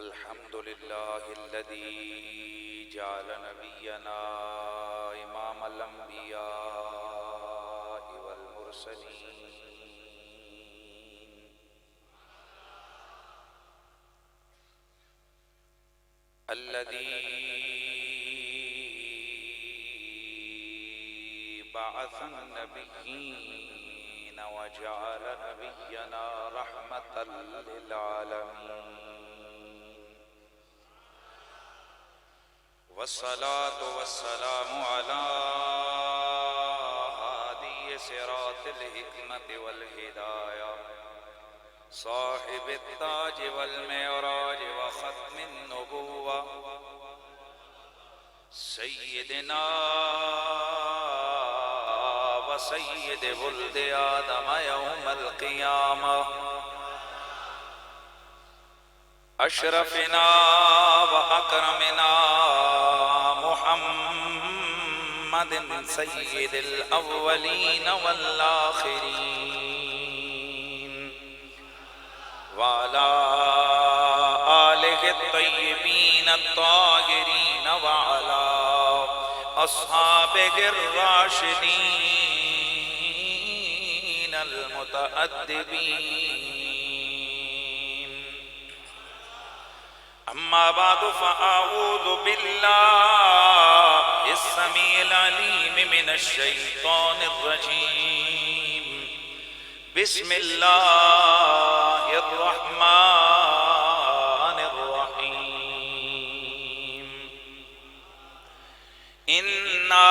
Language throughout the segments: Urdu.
الحمد لله الذي جعل نبينا إمام الأنبياء والمرسلين الذي بعث النبيين وجعل نبينا رحمة للعالمين والصلاة والسلام على هادي صراط الحكمة والهداية صاحب التاج والمعراج وختم النبوة سيدنا وسيد ولد آدم يوم القيامة أشرفنا وأكرمنا محمد سيد الأولين والآخرين وعلى آله الطيبين الطاهرين وعلى أصحابه الراشدين المتأدبين. أما بعد فأعوذ بالله السميع العليم من الشيطان الرجيم. بسم الله الرحمن الرحيم. إنا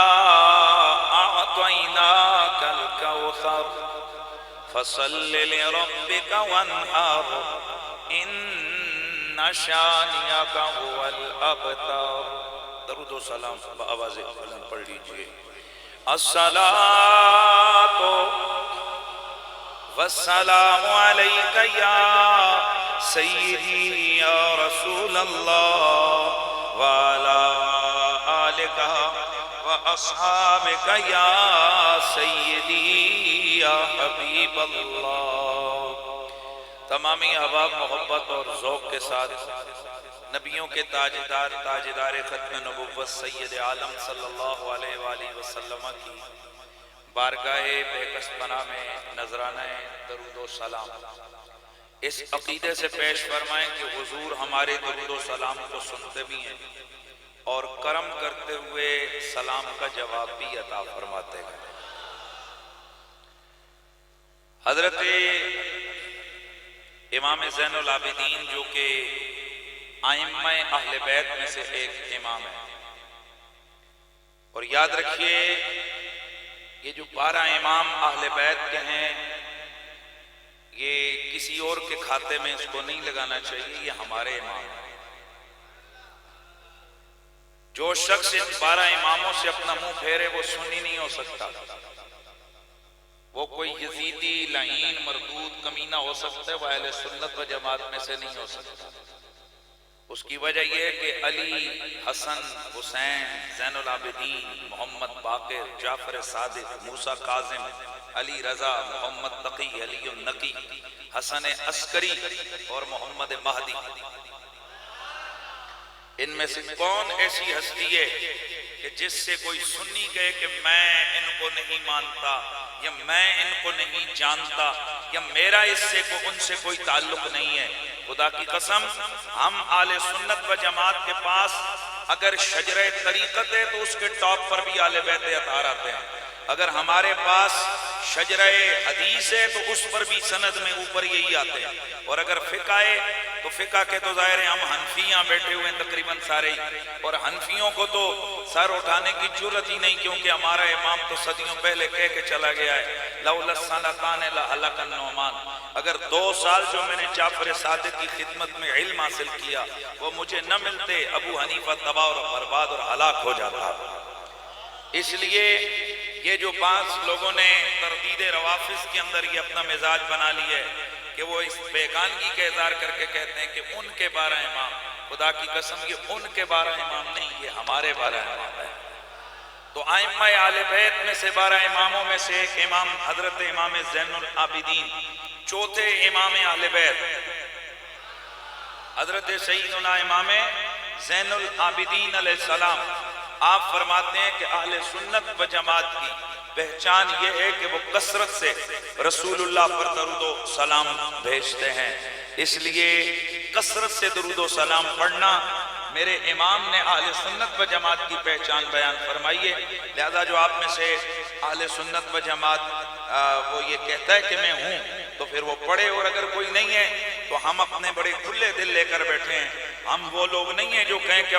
أعطيناك الكوثر فصل لربك وانحر إن شانئک هو الابتر. درود و سلام بآواز بلند پڑھ لیجئے. الصلاۃ والسلام علیک یا سیدی یا رسول اللہ وعلی آلک واصحابک یا سیدی یا حبیب اللہ. تمامی احباب محبت اور ذوق کے ساتھ نبیوں کے تاجدار ختم نبوت سید عالم صلی اللہ علیہ وآلہ وسلم کی بارگاہ بے پناہ میں نذرانہ درود و سلام اس عقیدے سے پیش فرمائیں کہ حضور ہمارے درود و سلام کو سنتے بھی ہیں اور کرم کرتے ہوئے سلام کا جواب بھی عطا فرماتے ہیں. حضرت امام زین العابدین جو کہ ائمہ اہل بیت میں سے ایک امام ہے، اور یاد رکھیے یہ جو 12 امام اہل بیت کے ہیں یہ کسی اور کے کھاتے میں اس کو نہیں لگانا چاہیے، یہ ہمارے امام ہیں. جو شخص ان 12 اماموں سے اپنا منہ پھیرے وہ سنی نہیں ہو سکتا، وہ کوئی یزیدی لعین مردود کمینہ ہو سکتا ہے، وہ اہل سنت و جماعت میں سے نہیں ہو سکتا. اس کی وجہ یہ ہے کہ علی، حسن، حسین، زین العابدین، محمد باقر، جعفر صادق، موسیٰ کاظم، علی رضا، محمد تقی، علی النقی، حسن عسکری اور محمد مہدی، ان میں سے کون ایسی ہستی ہے کہ جس سے کوئی سنی کہے کہ میں ان کو نہیں مانتا یا میں ان کو نہیں جانتا یا میرا اس سے ان سے کوئی تعلق نہیں ہے؟ خدا کی قسم ہم اہل سنت و جماعت کے پاس اگر شجرہ طریقت ہے تو اس کے ٹاپ پر بھی اہل بیت اطہار آتے ہیں. اگر ہمارے پاس شجرہ حدیث ہے تو اس پر بھی سند میں اوپر یہی آتے ہیں. اور اگر فقہ ہے تو فقہ کے تو ظاہر ہے ہم حنفیاں بیٹھے ہوئے ہیں تقریباً سارے ہی، اور حنفیوں کو تو سر اٹھانے کی جرت ہی نہیں کیونکہ ہمارا امام تو صدیوں پہلے کہہ کے چلا گیا ہے لولا السنتان لہلک النعمان. اگر 2 سال جو میں نے جعفر صادق کی خدمت میں علم حاصل کیا وہ مجھے نہ ملتے ابو حنیفہ تباہ اور برباد اور ہلاک ہو جاتا. اس لیے یہ جو 5 لوگوں نے تردید روافظ کے اندر یہ اپنا مزاج بنا لیا ہے کہ وہ اس بیگانگی کا اظہار کر کے کہتے ہیں کہ ان کے 12 امام. خدا کی قسم یہ ان کے 12 امام نہیں، یہ ہمارے 12 امام ہیں. تو ائمہ اہل بیت میں سے 12 اماموں میں سے ایک امام حضرت امام زین العابدین، چوتھے امام اہل بیت. حضرت سیدنا امام زین العابدین علیہ السلام آپ فرماتے ہیں کہ اہل سنت و جماعت کی پہچان یہ ہے کہ وہ کثرت سے رسول اللہ پر درود و سلام بھیجتے ہیں. اس لیے کثرت سے درود و سلام پڑھنا میرے امام نے اہل سنت و جماعت کی پہچان بیان فرمائیے. لہذا جو آپ میں سے اہل سنت و جماعت وہ یہ کہتا ہے کہ میں ہوں تو پھر وہ پڑھے، اور اگر کوئی نہیں ہے تو ہم اپنے بڑے کھلے دل لے کر بیٹھے ہیں. ہم وہ لوگ نہیں ہیں جو کہیں کہ